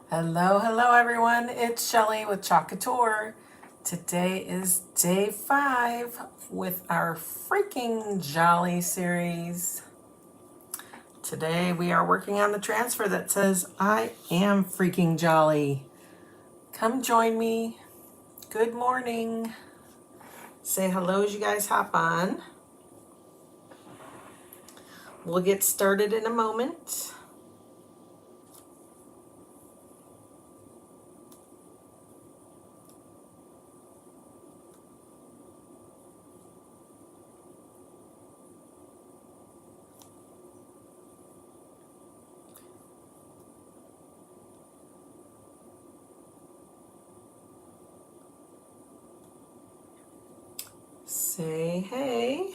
Hello, hello everyone. It's Shelly with Couture. Today is day 5 with our freaking jolly series. Today we are working on the transfer that says, I am freaking jolly. Come join me. Good morning. Say hello as you guys hop on. We'll get started in a moment. Say hey.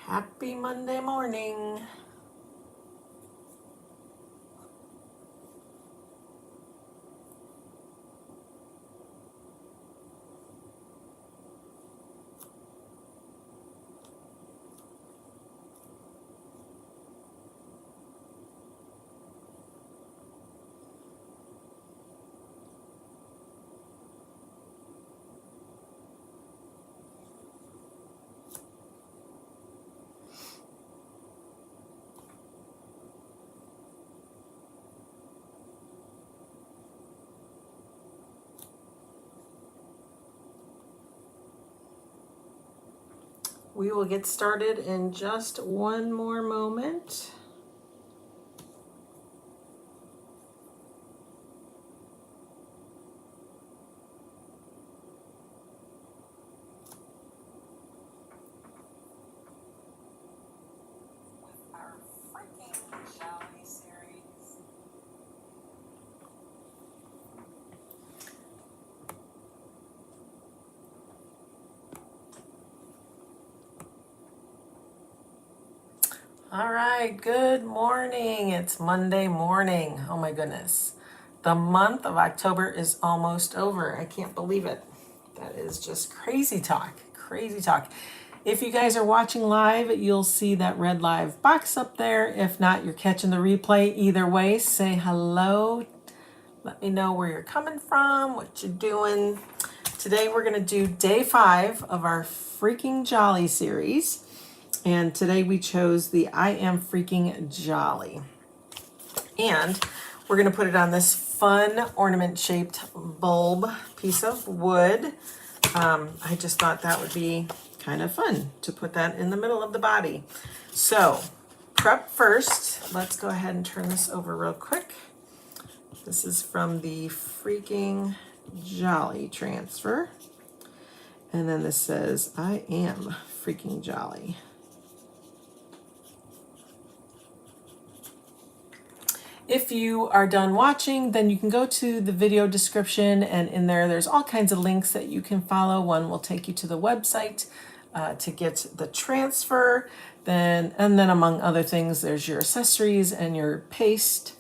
Happy Monday morning. We will get started in just one more moment. With our freaking jolly series. All right, good morning. It's Monday morning. Oh my goodness. The month of October is almost over. I can't believe it. That is just crazy talk. Crazy talk. If you guys are watching live, you'll see that red live box up there. If not, you're catching the replay. Either way, say hello. Let me know where you're coming from, what you're doing. Today we're going to do day 5 of our freaking jolly series. And today we chose the I am freaking jolly. And we're going to put it on this fun ornament shaped bulb piece of wood. I just thought that would be kind of fun to put that in the middle of the body. So prep first. Let's go ahead and turn this over real quick. This is from the freaking jolly transfer. And then this says, I am freaking jolly. If you are done watching, then you can go to the video description, and in there's all kinds of links that you can follow. One will take you to the website to get the transfer. And then among other things, there's your accessories and your paste.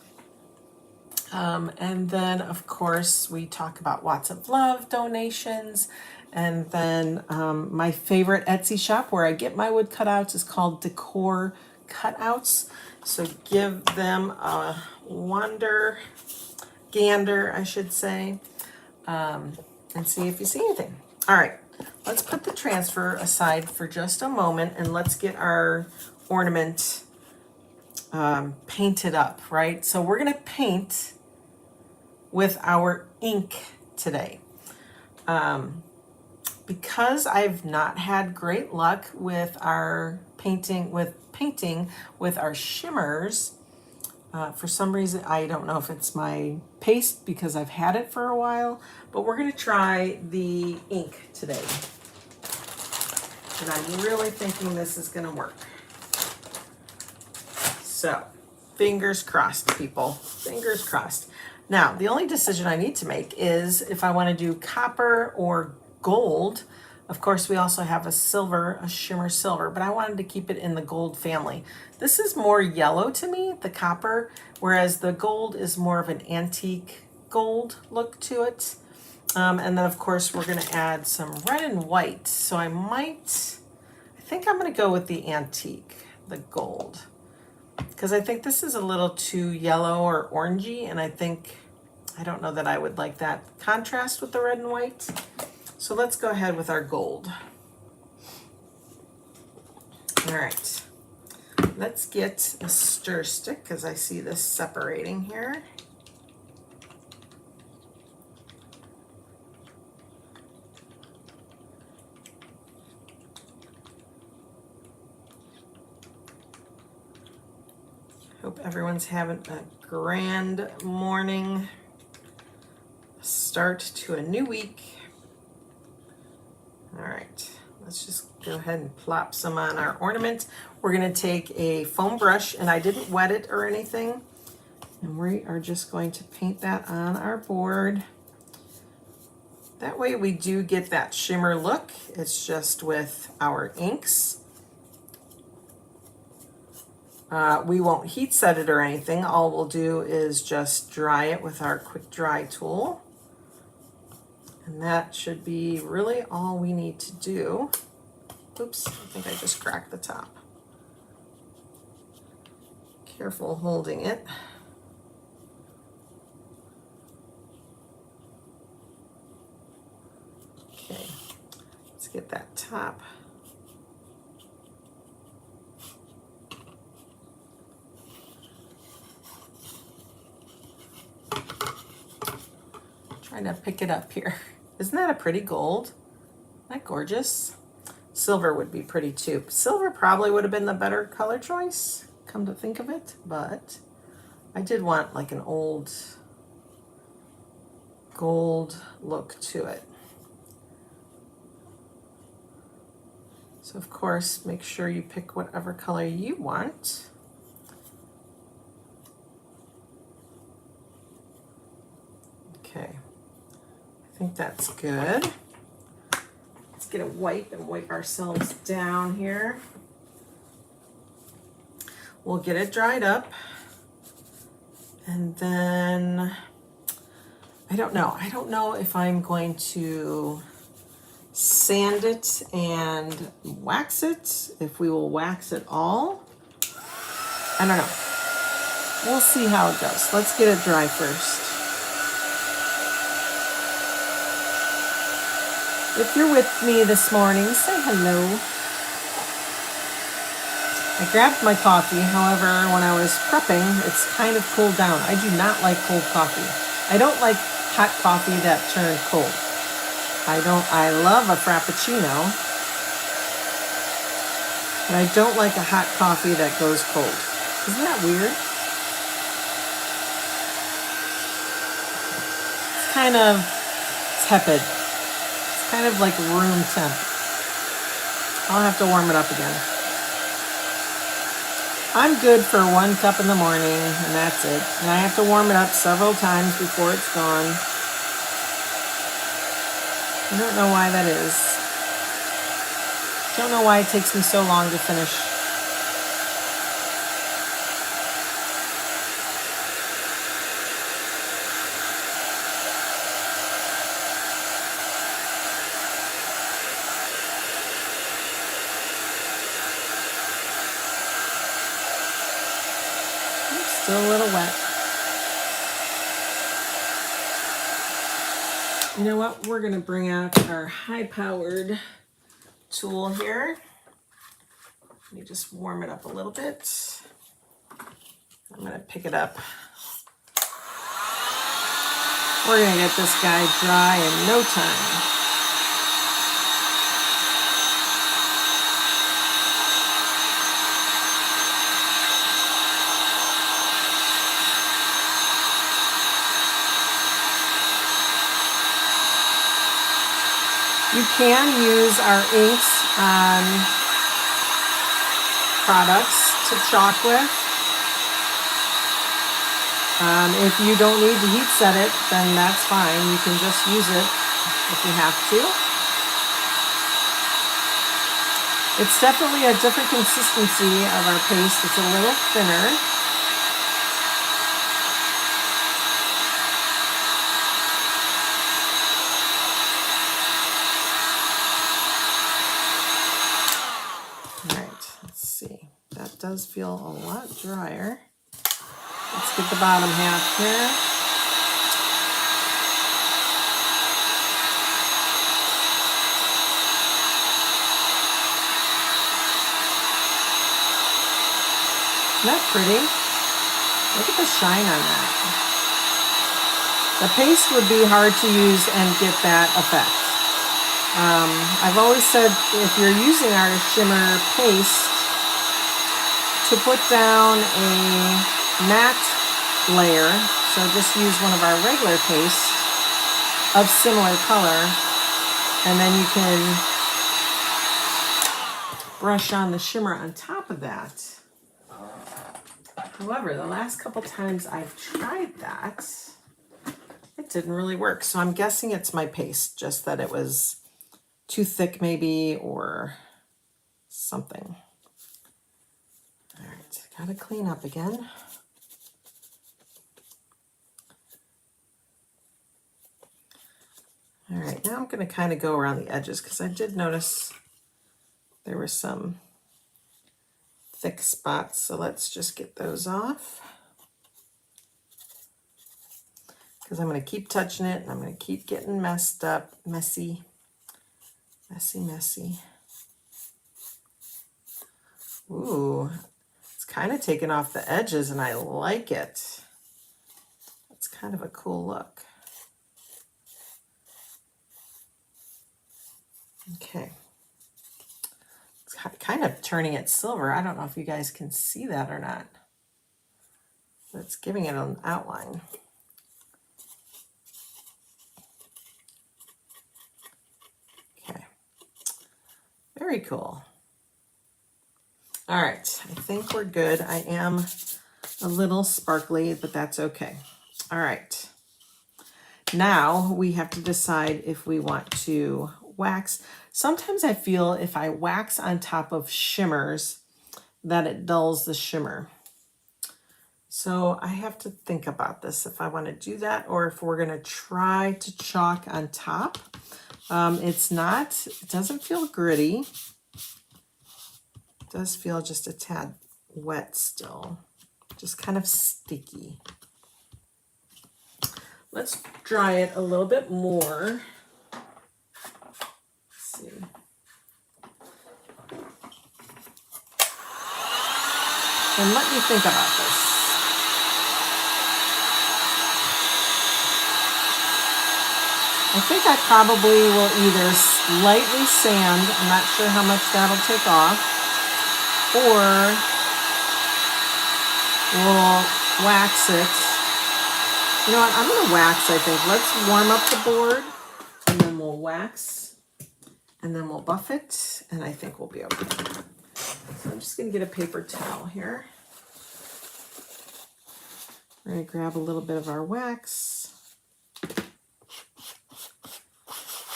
And then, of course, we talk about Watts of Love donations. And then my favorite Etsy shop where I get my wood cutouts is called DecorCutouts. So give them a gander, I should say, and see if you see anything. All right, let's put the transfer aside for just a moment and let's get our ornament painted up, right? So we're gonna paint with our ink today. Because I've not had great luck with our painting with our shimmers, for some reason, I don't know if it's my paste because I've had it for a while, but we're going to try the ink today. And I'm really thinking this is going to work. So, fingers crossed, people. Fingers crossed. Now, the only decision I need to make is if I want to do copper or gold. Of course, we also have a silver, a shimmer silver, but I wanted to keep it in the gold family. This is more yellow to me, the copper, whereas the gold is more of an antique gold look to it. And then of course we're gonna add some red and white. So I think I'm gonna go with the antique, the gold, because I think this is a little too yellow or orangey, and I don't know that I would like that contrast with the red and white. So let's go ahead with our gold. All right, let's get a stir stick because I see this separating here. Hope everyone's having a grand morning, start to a new week. All right, let's just go ahead and plop some on our ornament. We're gonna take a foam brush, and I didn't wet it or anything, and we are just going to paint that on our board. That way we do get that shimmer look. It's just with our inks. We won't heat set it or anything. All we'll do is just dry it with our quick dry tool. And that should be really all we need to do. Oops, I think I just cracked the top. Careful holding it. Okay, let's get that top. Trying to pick it up here. Isn't that a pretty gold? Isn't that gorgeous? Silver would be pretty too. Silver probably would have been the better color choice, come to think of it, but I did want like an old gold look to it. So of course, make sure you pick whatever color you want. Okay, I think that's good. Let's get a wipe and wipe ourselves down here. We'll get it dried up, and then I don't know if I'm going to sand it and wax it, if we will wax it all. I don't know. We'll see how it goes. Let's get it dry first. If you're with me this morning, say hello. I grabbed my coffee, however, when I was prepping, it's kind of cooled down. I do not like cold coffee. I don't like hot coffee that turned cold. I love a frappuccino, but I don't like a hot coffee that goes cold. Isn't that weird? It's kind of tepid. It's kind of like room temp. I'll have to warm it up again. I'm good for 1 cup in the morning, and that's it. And I have to warm it up several times before it's gone. I don't know why that is. Don't know why it takes me so long to finish. Still a little wet. You know what? We're gonna bring out our high-powered tool here. Let me just warm it up a little bit. I'm gonna pick it up. We're gonna get this guy dry in no time. You can use our inks on products to chalk with. If you don't need to heat set it, then that's fine. You can just use it if you have to. It's definitely a different consistency of our paste. It's a little thinner. All right, let's see. That does feel a lot drier. Let's get the bottom half here. Isn't that pretty? Look at the shine on that. The paste would be hard to use and get that effect. I've always said if you're using our shimmer paste, to put down a matte layer, so just use one of our regular paste of similar color, and then you can brush on the shimmer on top of that. However, the last couple times I've tried that, it didn't really work. So I'm guessing it's my paste, just that it was too thick maybe, or something. All right, gotta clean up again. All right, now I'm gonna kind of go around the edges because I did notice there were some thick spots, so let's just get those off. Because I'm going to keep touching it and I'm going to keep getting messed up, messy. Ooh, it's kind of taking off the edges and I like it. It's kind of a cool look. Okay. Kind of turning it silver. I don't know if you guys can see that or not. But it's giving it an outline. Okay. Very cool. All right, I think we're good. I am a little sparkly, but that's okay. All right. Now we have to decide if we want to wax. Sometimes I feel if I wax on top of shimmers that it dulls the shimmer. So I have to think about this if I want to do that or if we're going to try to chalk on top. It doesn't feel gritty. It does feel just a tad wet still, just kind of sticky. Let's dry it a little bit more. Let's see. And let me think about this. I think I probably will either lightly sand, I'm not sure how much that'll take off, or we'll wax it. You know what, I'm gonna wax, I think. Let's warm up the board, and then we'll wax, and then we'll buff it, and I think we'll be okay. So I'm just gonna get a paper towel here. We're gonna grab a little bit of our wax.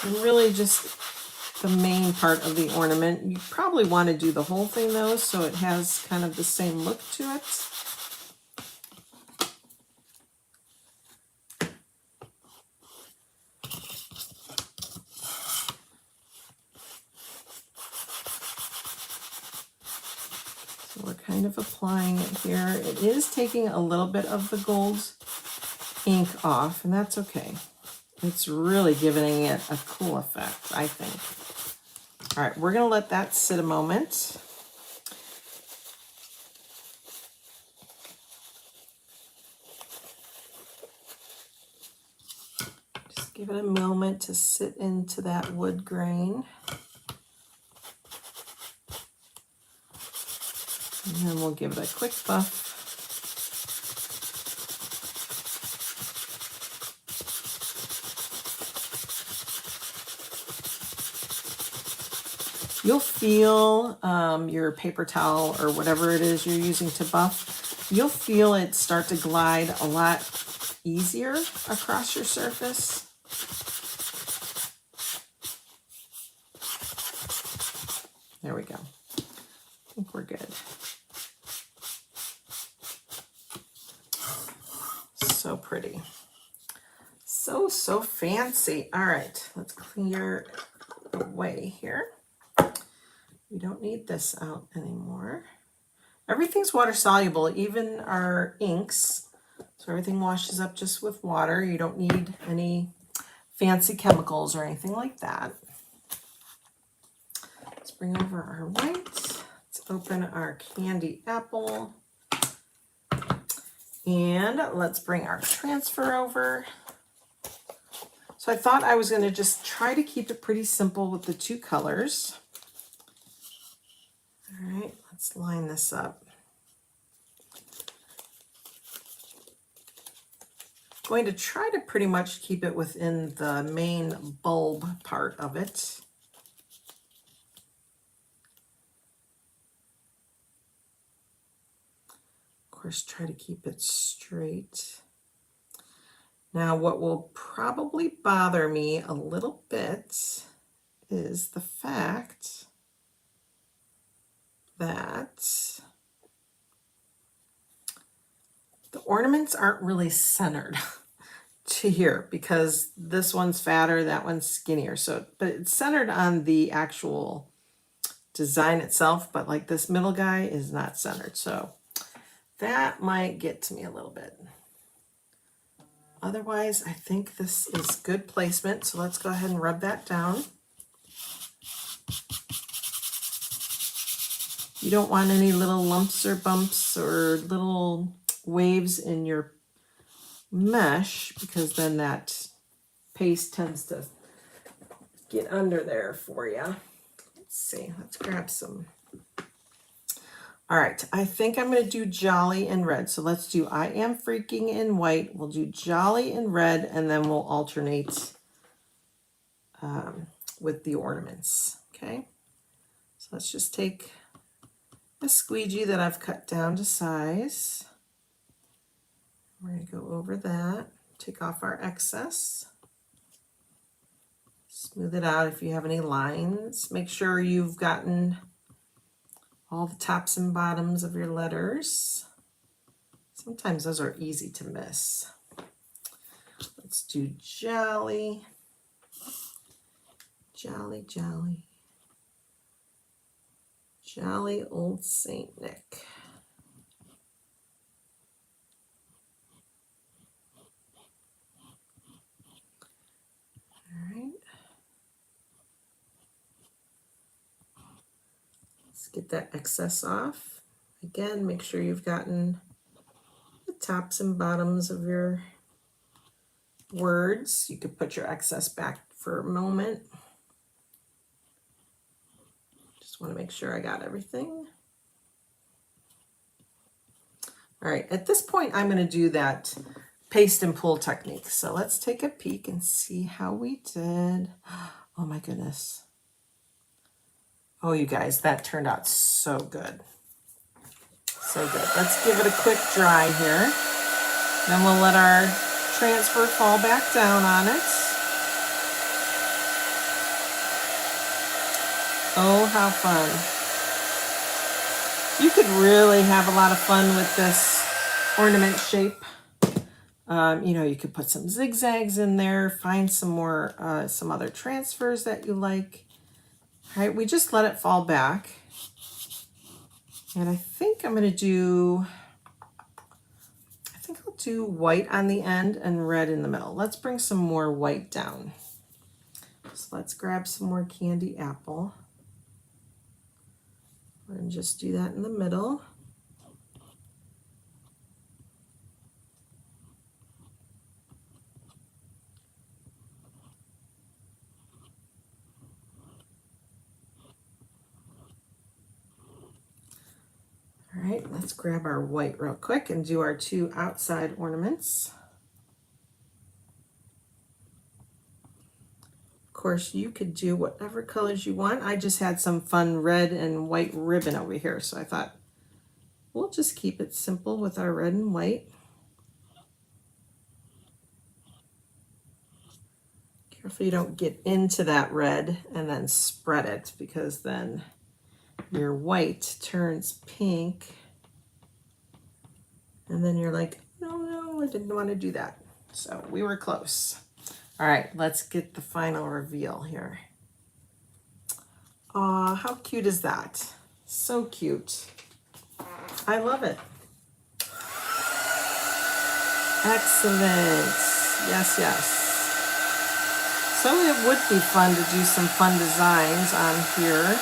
And really just the main part of the ornament. You probably want to do the whole thing though, so it has kind of the same look to it. So we're kind of applying it here. It is taking a little bit of the gold ink off, and that's okay. It's really giving it a cool effect, I think. All right, we're gonna let that sit a moment. Just give it a moment to sit into that wood grain. And then we'll give it a quick buff. You'll feel your paper towel or whatever it is you're using to buff, you'll feel it start to glide a lot easier across your surface. There we go. I think we're good. So pretty. So fancy. All right, let's clear away here. We don't need this out anymore. Everything's water soluble, even our inks. So everything washes up just with water. You don't need any fancy chemicals or anything like that. Let's bring over our white. Let's open our candy apple. And let's bring our transfer over. So I thought I was going to just try to keep it pretty simple with the two colors. All right, let's line this up. Going to try to pretty much keep it within the main bulb part of it. Of course, try to keep it straight. Now, what will probably bother me a little bit is the fact that the ornaments aren't really centered to here because this one's fatter, that one's skinnier. So, but it's centered on the actual design itself, but like this middle guy is not centered. So that might get to me a little bit. Otherwise, I think this is good placement. So let's go ahead and rub that down. You don't want any little lumps or bumps or little waves in your mesh because then that paste tends to get under there for you. Let's see, let's grab some. All right, I think I'm going to do Jolly in red. So let's do I Am Freaking in white. We'll do Jolly in red, and then we'll alternate with the ornaments. Okay, so let's just take a squeegee that I've cut down to size. We're going to go over that, take off our excess, smooth it out if you have any lines. Make sure you've gotten all the tops and bottoms of your letters. Sometimes those are easy to miss. Let's do Jolly, Jolly, Jolly, Jolly Old Saint Nick. All right. Let's get that excess off. Again, make sure you've gotten the tops and bottoms of your words. You could put your excess back for a moment. Just want to make sure I got everything. All right, at this point, I'm going to do that paste and pull technique. So let's take a peek and see how we did. Oh my goodness. Oh, you guys, that turned out so good. So good. Let's give it a quick dry here. Then we'll let our transfer fall back down on it. Oh, how fun. You could really have a lot of fun with this ornament shape. You know, you could put some zigzags in there, find some more, some other transfers that you like. All right, we just let it fall back. And I think I'm going to do, I'll do white on the end and red in the middle. Let's bring some more white down. So let's grab some more candy apple. And just do that in the middle. All right, let's grab our white real quick and do our two outside ornaments. Of course, you could do whatever colors you want. I just had some fun red and white ribbon over here, so I thought we'll just keep it simple with our red and white. Careful you don't get into that red and then spread it, because then your white turns pink. And then you're like, no, I didn't want to do that. So we were close. All right, let's get the final reveal here. Aw, how cute is that? So cute. I love it. Excellent. Yes, yes. So it would be fun to do some fun designs on here.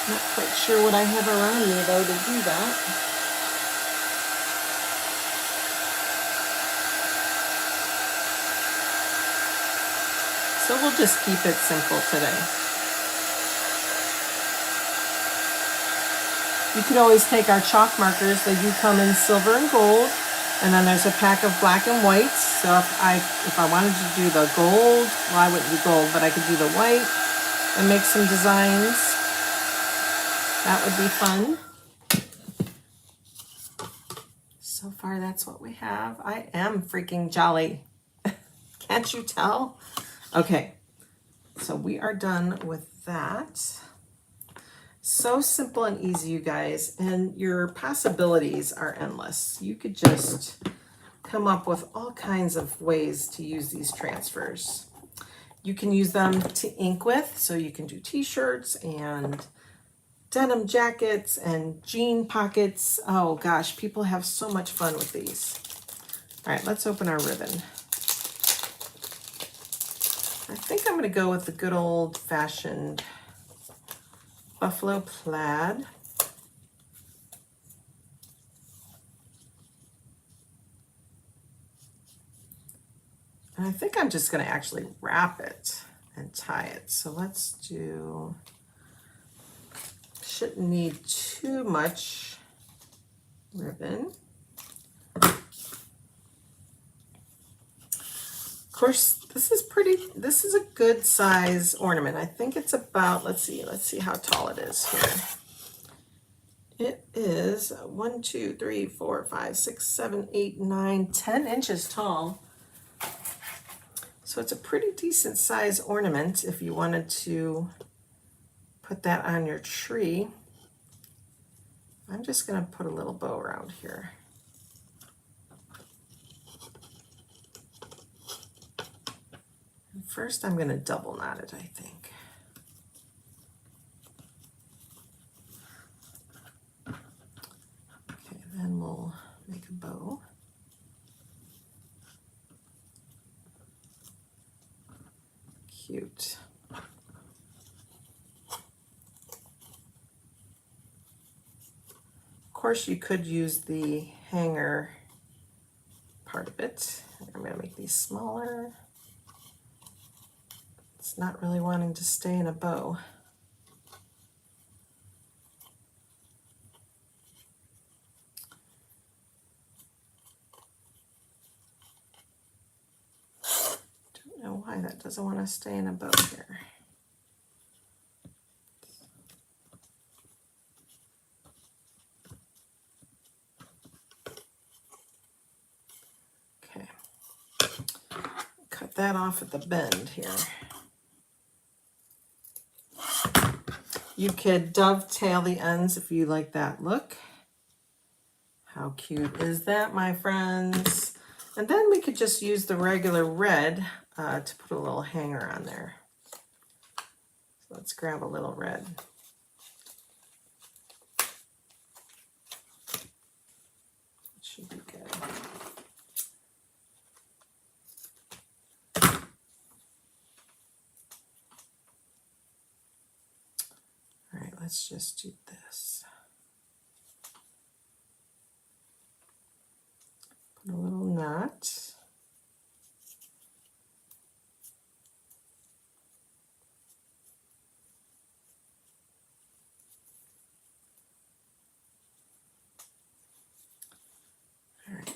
Not quite sure what I have around me though to do that. So we'll just keep it simple today. You could always take our chalk markers. They do come in silver and gold. And then there's a pack of black and whites. So if I wanted to do the gold, well, I wouldn't do gold, but I could do the white and make some designs. That would be fun. So far, that's what we have. I am freaking jolly. Can't you tell? Okay, so we are done with that. So simple and easy, you guys, and your possibilities are endless. You could just come up with all kinds of ways to use these transfers. You can use them to ink with, so you can do t-shirts and denim jackets and jean pockets. Oh gosh, people have so much fun with these. All right, let's open our ribbon. I think I'm gonna go with the good old-fashioned buffalo plaid. And I think I'm just gonna actually wrap it and tie it. So let's do, shouldn't need too much ribbon. Of course, this is a good size ornament. I think it's about, let's see how tall it is here. It is 1, 2, 3, 4, 5, 6, 7, 8, 9, 10 inches tall. So it's a pretty decent size ornament if you wanted to put that on your tree. I'm just gonna put a little bow around here. First, I'm going to double knot it, I think. Okay, then we'll make a bow. Cute. Of course, you could use the hanger part of it. I'm going to make these smaller. It's not really wanting to stay in a bow. Don't know why that doesn't want to stay in a bow here. Okay. Cut that off at the bend here. You could dovetail the ends if you like that look. How cute is that, my friends? And then we could just use the regular red to put a little hanger on there. So let's grab a little red. It should be good. All right, let's just do this. Put a little knot. All right,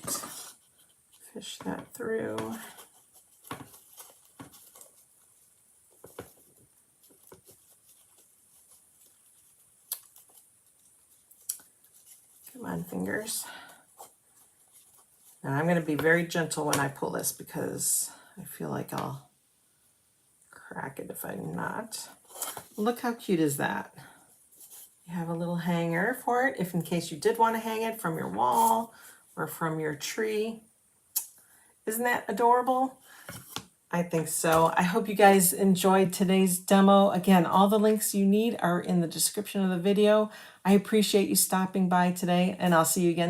fish that through. Come on, fingers. Now I'm going to be very gentle when I pull this because I feel like I'll crack it if I'm not. Look how cute is that? You have a little hanger for it, if in case you did want to hang it from your wall or from your tree. Isn't that adorable? I think so. I hope you guys enjoyed today's demo. Again, all the links you need are in the description of the video. I appreciate you stopping by today, and I'll see you again